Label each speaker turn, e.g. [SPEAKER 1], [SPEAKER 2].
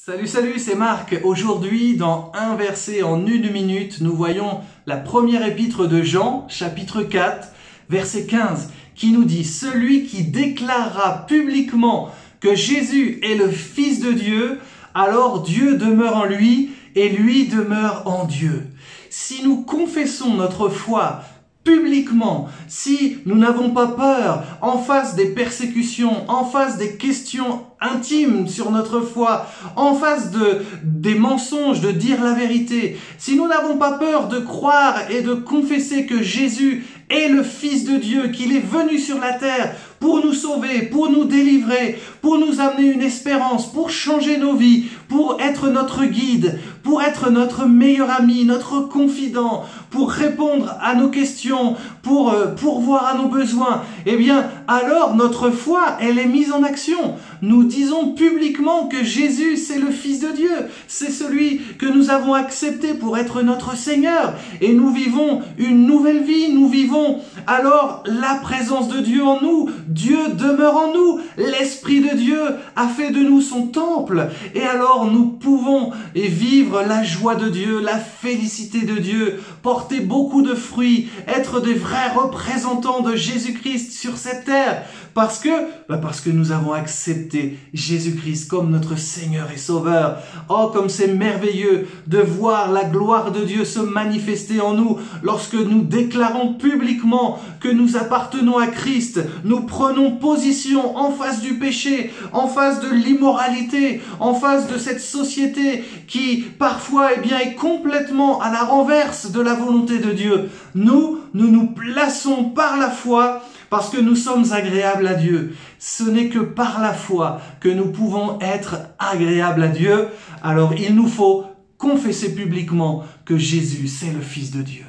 [SPEAKER 1] Salut, salut, c'est Marc. Aujourd'hui, dans un verset en une minute, nous voyons la première épître de Jean, chapitre 4, verset 15, qui nous dit « Celui qui déclarera publiquement que Jésus est le Fils de Dieu, alors Dieu demeure en lui et lui demeure en Dieu. » Si nous confessons notre foi publiquement, si nous n'avons pas peur en face des persécutions, en face des questions intimes sur notre foi, en face des mensonges, de dire la vérité, si nous n'avons pas peur de croire et de confesser que Jésus est le Fils de Dieu, qu'il est venu sur la terre pour nous sauver, pour nous délivrer, pour nous amener une espérance, pour changer nos vies, pour être notre guide, pour être notre meilleur ami, notre confident, pour répondre à nos questions, pour pourvoir à nos besoins, eh bien, alors notre foi, elle est mise en action. Nous disons publiquement que Jésus, c'est le Fils de Dieu. C'est celui que nous avons accepté pour être notre Seigneur. Et nous vivons une nouvelle vie. Nous vivons alors la présence de Dieu en nous. Dieu demeure en nous. L'Esprit de Dieu a fait de nous son temple. Et alors nous pouvons vivre la joie de Dieu, la félicité de Dieu, porter beaucoup de fruits, être des vrais représentants de Jésus-Christ sur cette terre. Parce que nous avons accepté Jésus-Christ comme notre Seigneur et Sauveur. Oh, comme c'est merveilleux de voir la gloire de Dieu se manifester en nous lorsque nous déclarons publiquement que nous appartenons à Christ. Nous prenons position en face du péché, en face de l'immoralité, en face de cette société qui parfois est complètement à la renverse de la volonté de Dieu. Nous nous plaçons par la foi parce que nous sommes agréables à Dieu. Ce n'est que par la foi que nous pouvons être agréables à Dieu. Alors il nous faut confesser publiquement que Jésus, c'est le Fils de Dieu.